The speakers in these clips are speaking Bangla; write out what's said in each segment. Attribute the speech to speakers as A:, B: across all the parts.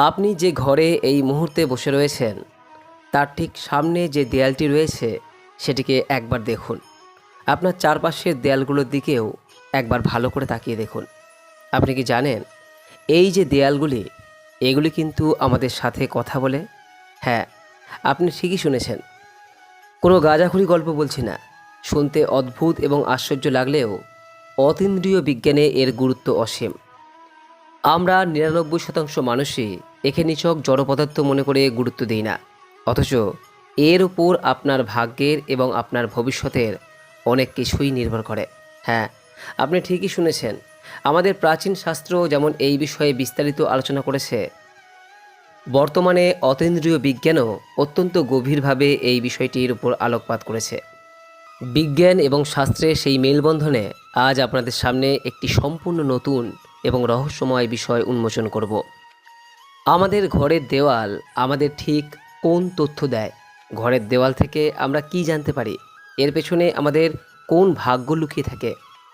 A: আপনি যে ঘরে এই মুহূর্তে বসে রয়েছেন তার ঠিক সামনে যে দেয়ালটি রয়েছে সেটিকে একবার দেখুন। আপনার চারপাশের দেয়ালগুলোর দিকেও একবার ভালো করে তাকিয়ে দেখুন। আপনি কি জানেন এই যে দেয়ালগুলি, এগুলি কিন্তু আমাদের সাথে কথা বলে? হ্যাঁ, আপনি ঠিকই শুনেছেন। কোনো গাঁজাখুরি গল্প বলছি না। শুনতে অদ্ভুত এবং আশ্চর্য লাগলেও অতীন্দ্রিয় বিজ্ঞানে এর গুরুত্ব অসীম। আমরা ৯৯% মানুষই একে নিছক জড় পদার্থ মনে করে গুরুত্ব দিই না, অথচ এর উপর আপনার ভাগ্যের এবং আপনার ভবিষ্যতের অনেক কিছুই নির্ভর করে। হ্যাঁ, আপনি ঠিকই শুনেছেন। আমাদের প্রাচীন শাস্ত্র যেমন এই বিষয়ে বিস্তারিত আলোচনা করেছে, বর্তমানে অতীন্দ্রিয় বিজ্ঞানও অত্যন্ত গভীরভাবে এই বিষয়টির উপর আলোকপাত করেছে। বিজ্ঞান এবং শাস্ত্রের সেই মেলবন্ধনে আজ আপনাদের সামনে একটি সম্পূর্ণ নতুন এবং রহস্যময় বিষয় উন্মোচন করব। আমাদের ঘরের দেওয়াল আমাদের ঠিক কোন তথ্য দেয়? ঘরের দেওয়াল থেকে আমরা কি জানতে পারি? এর পেছনে আমাদের কোন ভাগ্য লুকিয়ে থাকে?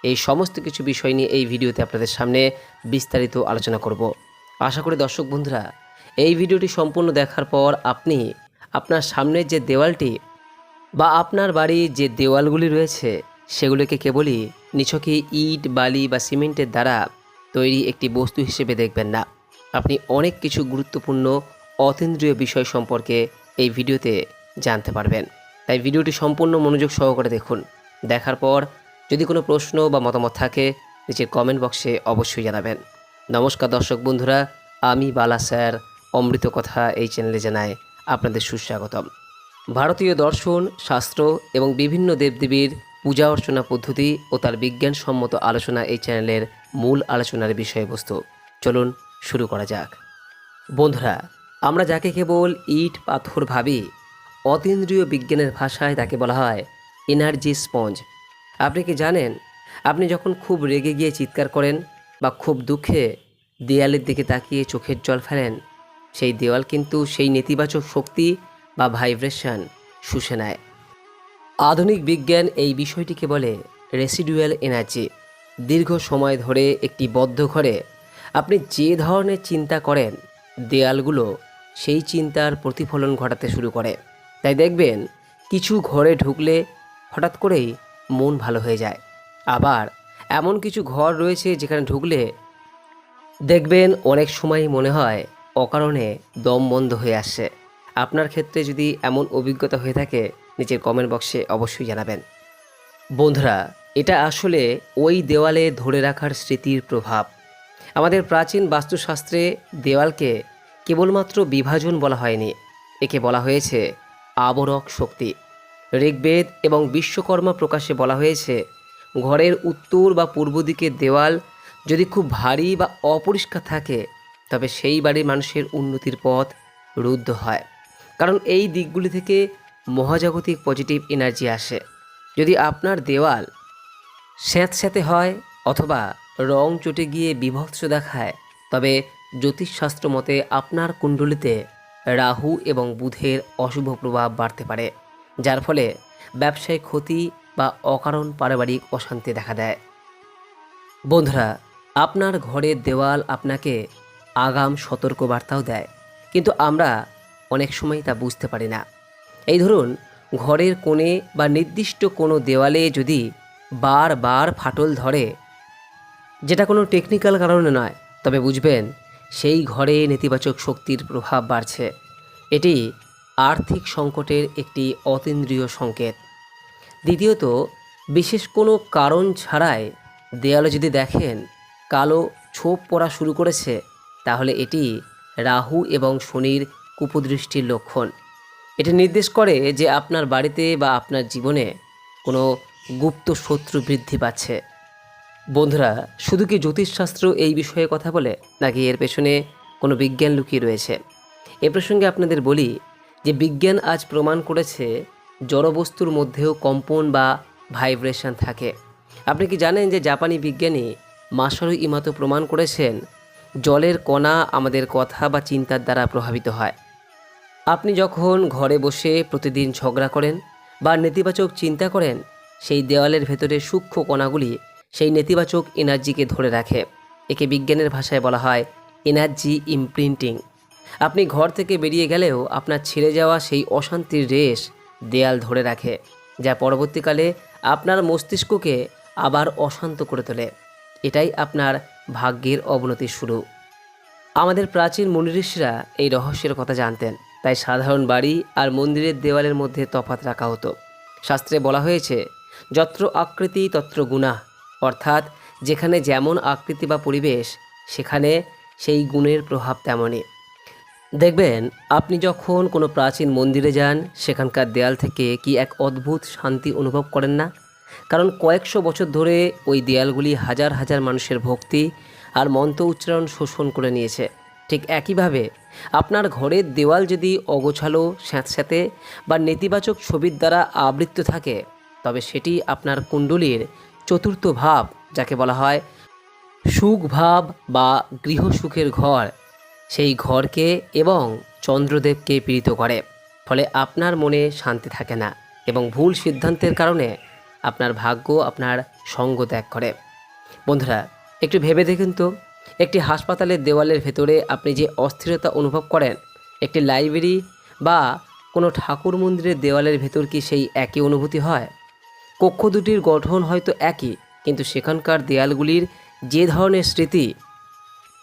A: এই সমস্ত কিছু বিষয় নিয়ে এই ভিডিওতে আপনাদের সামনে বিস্তারিত আলোচনা করব। আশা করি দর্শক বন্ধুরা এই ভিডিওটি সম্পূর্ণ দেখার পর আপনি আপনার সামনের যে দেওয়ালটি বা আপনার বাড়ির যে দেওয়ালগুলি রয়েছে সেগুলোকে কেবলই নিছকই ইট, বালি বা সিমেন্টের দ্বারা তৈরি একটি বস্তু হিসেবে দেখবেন না। আপনি অনেক কিছু গুরুত্বপূর্ণ অতীন্দ্রিয় বিষয় সম্পর্কে এই ভিডিওতে জানতে পারবেন। তাই ভিডিওটি সম্পূর্ণ মনোযোগ সহকারে দেখুন। দেখার পর যদি কোনো প্রশ্ন বা মতামত থাকে নিচের কমেন্ট বক্সে অবশ্যই জানাবেন। নমস্কার দর্শক বন্ধুরা, আমি বালা স্যার অমৃত কথা এই চ্যানেলে জানাই আপনাদের সুস্বাগতম। ভারতীয় দর্শন, শাস্ত্র এবং বিভিন্ন দেবদেবীর পূজা অর্চনা পদ্ধতি ও তার বিজ্ঞানসম্মত আলোচনা এই চ্যানেলের মূল আলোচনার বিষয়বস্তু। চলুন শুরু করা যাক। বন্ধুরা, আমরা যাকে কেবল ইট পাথর ভাবি, অতীন্দ্রিয় বিজ্ঞানের ভাষায় তাকে বলা হয় এনার্জি স্পঞ্জ। আপনি কি জানেন, আপনি যখন খুব রেগে গিয়ে চিৎকার করেন বা খুব দুঃখে দেয়ালের দিকে তাকিয়ে চোখের জল ফেলেন, সেই দেওয়াল কিন্তু সেই নেতিবাচক শক্তি বা ভাইব্রেশন শুষে নেয়। আধুনিক বিজ্ঞান এই বিষয়টিকে বলে রেসিডুয়াল এনার্জি। দীর্ঘ সময় ধরে একটি বদ্ধ ঘরে আপনি যে ধরনের চিন্তা করেন, দেয়ালগুলো সেই চিন্তার প্রতিফলন ঘটাতে শুরু করে। তাই দেখবেন কিছু ঘরে ঢুকলে হঠাৎ করেই মন ভালো হয়ে যায়। আবার এমন কিছু ঘর রয়েছে যেখানে ঢুকলে দেখবেন অনেক সময় মনে হয় অকারণে দম বন্ধ হয়ে আসছে। আপনার ক্ষেত্রে যদি এমন অভিজ্ঞতা হয়ে থাকে নিচের কমেন্ট বক্সে অবশ্যই জানাবেন। বন্ধুরা, এটা আসলে ওই দেওয়ালে ধরে রাখার স্মৃতির প্রভাব। আমাদের প্রাচীন বাস্তুশাস্ত্রে দেওয়ালকে কেবলমাত্র বিভাজন বলা হয়নি, একে বলা হয়েছে আবরক শক্তি। ঋগ্বেদ এবং বিশ্বকর্মা প্রকাশে বলা হয়েছে ঘরের উত্তর বা পূর্ব দিকের দেওয়াল যদি খুব ভারী বা অপরিষ্কার থাকে তবে সেই বাড়ির মানুষের উন্নতির পথ রুদ্ধ হয়। কারণ এই দিকগুলি থেকে মহাজাগতিক পজিটিভ এনার্জি আসে। যদি আপনার দেওয়াল স্যাঁতস্যাঁতে হয় অথবা রং চটে গিয়ে বীভৎস দেখায়, তবে জ্যোতিষশাস্ত্র মতে আপনার কুণ্ডলিতে রাহু এবং বুধের অশুভ প্রভাব বাড়তে পারে, যার ফলে ব্যবসায় ক্ষতি বা অকারণ পারিবারিক অশান্তি দেখা দেয়। বন্ধুরা, আপনার ঘরের দেওয়াল আপনাকে আগাম সতর্কবার্তাও দেয়, কিন্তু আমরা অনেক সময় তা বুঝতে পারি না। এই ধরুন, ঘরের কোণে বা নির্দিষ্ট কোনো দেওয়ালে যদি বারবার ফাটল ধরে, যেটা কোনো টেকনিক্যাল কারণে নয়, তবে বুঝবেন সেই ঘরে নেতিবাচক শক্তির প্রভাব বাড়ছে। এটি আর্থিক সংকটের একটি অতীন্দ্রিয় সংকেত। দ্বিতীয়ত, বিশেষ কোনো কারণ ছাড়াই দেয়ালে যদি দেখেন কালো ছোপ পড়া শুরু করেছে, তাহলে এটি রাহু এবং শনির কুপদৃষ্টির লক্ষণ। এটি নির্দেশ করে যে আপনার বাড়িতে বা আপনার জীবনে কোনো গুপ্ত শত্রু বৃদ্ধি পাচ্ছে। বন্ধুরা, শুধু কি জ্যোতিষশাস্ত্র এই বিষয়ে কথা বলে, নাকি এর পেছনে কোনো বিজ্ঞান লুকিয়ে রয়েছে? এ প্রসঙ্গে আপনাদের বলি যে বিজ্ঞান আজ প্রমাণ করেছে জড়বস্তুর মধ্যেও কম্পন বা ভাইব্রেশন থাকে। আপনি কি জানেন যে জাপানি বিজ্ঞানী মাসারু ইমাতো প্রমাণ করেছেন জলের কণা আমাদের কথা বা চিন্তার দ্বারা প্রভাবিত হয়। আপনি যখন ঘরে বসে প্রতিদিন ঝগড়া করেন বা নেতিবাচক চিন্তা করেন, সেই দেওয়ালের ভেতরে সূক্ষ্ম কণাগুলি সেই নেতিবাচক এনার্জিকে ধরে রাখে। একে বিজ্ঞানের ভাষায় বলা হয় এনার্জি ইমপ্রিন্টিং। আপনি ঘর থেকে বেরিয়ে গেলেও আপনার ছিঁড়ে যাওয়া সেই অশান্তির রেশ দেয়াল ধরে রাখে, যা পরবর্তীকালে আপনার মস্তিষ্ককে আবার অশান্ত করে তোলে। এটাই আপনার ভাগ্যের অবনতির শুরু। আমাদের প্রাচীন মুনি ঋষিরা এই রহস্যের কথা জানতেন, তাই সাধারণ বাড়ি আর মন্দিরের দেওয়ালের মধ্যে তফাৎ রাখা হতো। শাস্ত্রে বলা হয়েছে, যত্র আকৃতি তত্র গুণাঃ, অর্থাৎ যেখানে যেমন আকৃতি বা পরিবেশ, সেখানে সেই গুণের প্রভাব তেমনই। দেখবেন আপনি যখন কোনো প্রাচীন মন্দিরে যান, সেখানকার দেয়াল থেকে কি এক অদ্ভুত শান্তি অনুভব করেন না? কারণ কয়েকশো বছর ধরে ওই দেয়ালগুলি হাজার হাজার মানুষের ভক্তি আর মন্ত্র উচ্চারণ শোষণ করে নিয়েছে। ঠিক একইভাবে আপনার ঘরের দেওয়াল যদি অগোছালো, স্যাঁতস্যাঁতে বা নেতিবাচক ছবির দ্বারা আবৃত থাকে, তবে সেটি আপনার কুণ্ডলীর চতুর্থ ভাব, যাকে বলা হয় সুখ ভাব বা গৃহসুখের ঘর, সেই ঘরকে এবং চন্দ্রদেবকে পীড়িত করে। ফলে আপনার মনে শান্তি থাকে না এবং ভুল সিদ্ধান্তের কারণে আপনার ভাগ্য আপনার সঙ্গ ত্যাগ করে। বন্ধুরা, একটু ভেবে দেখুন তো, একটি হাসপাতালের দেওয়ালের ভেতরে আপনি যে অস্থিরতা অনুভব করেন, একটি লাইব্রেরি বা কোনো ঠাকুর মন্দিরের দেওয়ালের ভেতর কি সেই একই অনুভূতি হয়? কক্ষ দুটির গঠন হয়তো একই, কিন্তু সেখানকার দেয়ালগুলির যে ধরনের স্মৃতি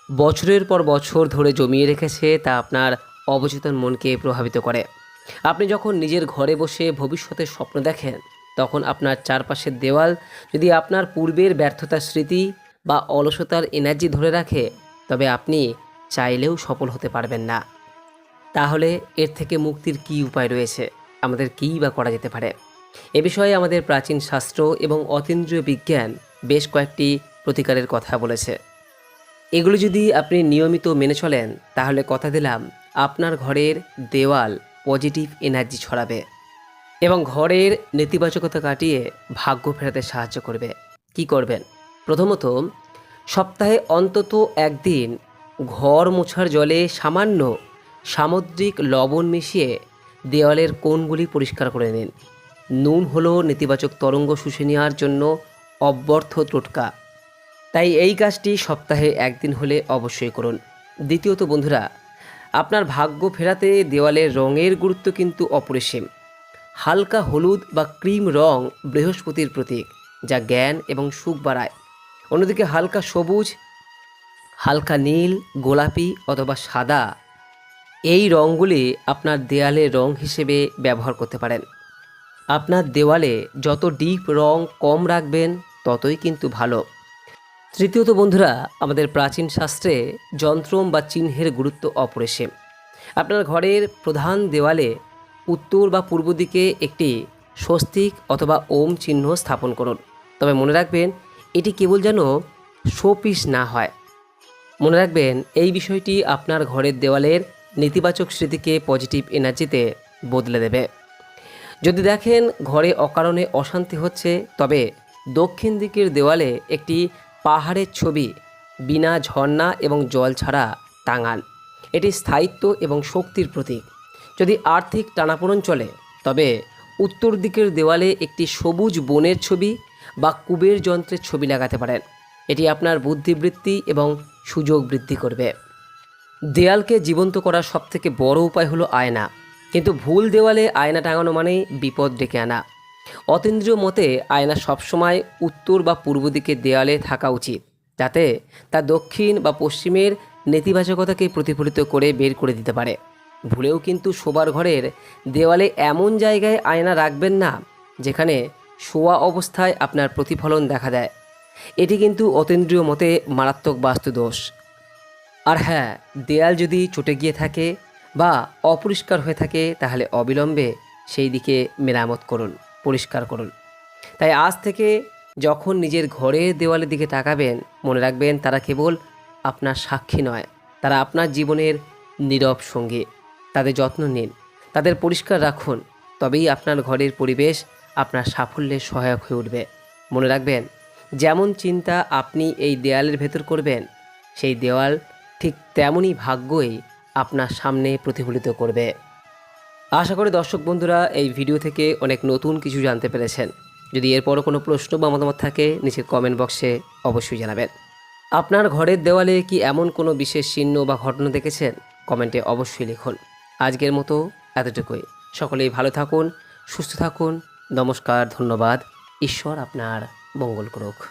A: বছরের পর বছর ধরে জমিয়ে রেখেছে, তা আপনার অবচেতন মনকে প্রভাবিত করে। আপনি যখন নিজের ঘরে বসে ভবিষ্যতের স্বপ্ন দেখেন, তখন আপনার চারপাশের দেওয়াল যদি আপনার পূর্বের ব্যর্থতার স্মৃতি বা অলসতার এনার্জি ধরে রাখে, তবে আপনি চাইলেও সফল হতে পারবেন না। তাহলে এর থেকে মুক্তির কী উপায় রয়েছে? আমাদের কীই বা করা যেতে পারে? এ বিষয়ে আমাদের প্রাচীন শাস্ত্র এবং অতীন্দ্রিয় বিজ্ঞান বেশ কয়েকটি প্রতিকারের কথা বলেছে। এগুলো যদি আপনি নিয়মিত মেনে চলেন, তাহলে কথা দিলাম আপনার ঘরের দেওয়াল পজিটিভ এনার্জি ছড়াবে এবং ঘরের নেতিবাচকতা কাটিয়ে ভাগ্য ফেরাতে সাহায্য করবে। কি করবেন? প্রথমত, সপ্তাহে অন্তত একদিন ঘর মোছার জলে সামান্য সামুদ্রিক লবণ মিশিয়ে দেওয়ালের কোণগুলি পরিষ্কার করে নিন। নুন হলো নেতিবাচক তরঙ্গ শুষে নেওয়ার জন্য অব্যর্থ টোটকা, তাই এই কাজটি সপ্তাহে একদিন হলে অবশ্যই করুন। দ্বিতীয়ত বন্ধুরা, আপনার ভাগ্য ফেরাতে দেওয়ালের রঙের গুরুত্ব কিন্তু অপরিসীম। হালকা হলুদ বা ক্রিম রং বৃহস্পতির প্রতীক, যা জ্ঞান এবং সুখ বাড়ায়। অন্যদিকে হালকা সবুজ, হালকা নীল, গোলাপি অথবা সাদা, এই রঙগুলি আপনার দেয়ালের রং হিসেবে ব্যবহার করতে পারেন। আপনার দেওয়ালে যত ডিপ রং কম রাখবেন, ততই কিন্তু ভালো। তৃতীয়ত বন্ধুরা, আমাদের প্রাচীন শাস্ত্রে যন্ত্রম বা চিহ্নের গুরুত্ব অপরিসীম। আপনার ঘরের প্রধান দেওয়ালে উত্তর বা পূর্ব দিকে একটি স্বস্তিক অথবা ওম চিহ্ন স্থাপন করুন। তবে মনে রাখবেন, এটি কেবল যেন শোপিস না হয়। মনে রাখবেন, এই বিষয়টি আপনার ঘরের দেওয়ালের নেতিবাচক স্মৃতিকে পজিটিভ এনার্জিতে বদলে দেবে। যদি দেখেন ঘরে অকারণে অশান্তি হচ্ছে, তবে দক্ষিণ দিকের দেওয়ালে একটি পাহাড়ের ছবি বিনা ঝর্ণা এবং জল ছাড়া টাঙান। এটি স্থায়িত্ব এবং শক্তির প্রতীক। যদি আর্থিক টানাপোড়েন চলে, তবে উত্তর দিকের দেওয়ালে একটি সবুজ বনের ছবি বা কুবের যন্ত্রের ছবি লাগাতে পারেন। এটি আপনার বুদ্ধিবৃত্তি এবং সুযোগ বৃদ্ধি করবে। দেয়ালকে জীবন্ত করার সবথেকে বড় উপায় হলো আয়না, কিন্তু ভুল দেওয়ালে আয়না টাঙানো মানেই বিপদ ডেকে আনা। অতীন্দ্রিয় মতে আয়না সবসময় উত্তর বা পূর্ব দিকের দেয়ালে থাকা উচিত, যাতে তা দক্ষিণ বা পশ্চিমের নেতিবাচকতাকে প্রতিফলিত করে বের করে দিতে পারে। ভুলেও কিন্তু শোবার ঘরের দেওয়ালে এমন জায়গায় আয়না রাখবেন না যেখানে শোয়া অবস্থায় আপনার প্রতিফলন দেখা দেয়। এটি কিন্তু অতীন্দ্রিয় মতে মারাত্মক বাস্তুদোষ। আর হ্যাঁ, দেয়াল যদি চটে গিয়ে থাকে বা অপরিষ্কার হয়ে থাকে, তাহলে অবিলম্বে সেই দিকে মেরামত করুন, পরিষ্কার করুন। তাই আজ থেকে যখন নিজের ঘরের দেওয়ালের দিকে তাকাবেন, মনে রাখবেন তারা কেবল আপনার সাক্ষী নয়, তারা আপনার জীবনের নীরব সঙ্গী। তাদের যত্ন নিন, তাদের পরিষ্কার রাখুন, তবেই আপনার ঘরের পরিবেশ আপনার সাফল্যের সহায়ক হয়ে উঠবে। মনে রাখবেন, যেমন চিন্তা আপনি এই দেয়ালের ভেতর করবেন, সেই দেওয়াল ঠিক তেমনই ভাগ্যই আপনার সামনে প্রতিফলিত করবে। আশা করি দর্শক বন্ধুরা এই ভিডিও থেকে অনেক নতুন কিছু জানতে পেরেছেন। যদি এরপরও কোনো প্রশ্ন বা মতামত থাকে, নিচের কমেন্ট বক্সে অবশ্যই জানাবেন। আপনার ঘরের দেওয়ালে কি এমন কোনো বিশেষ চিহ্ন বা ঘটনা দেখেছেন কমেন্টে অবশ্যই লিখুন। আজকের মতো এতটুকুই। সকলেই ভালো থাকুন, সুস্থ থাকুন। নমস্কার, ধন্যবাদ। ঈশ্বর আপনার মঙ্গল করুক।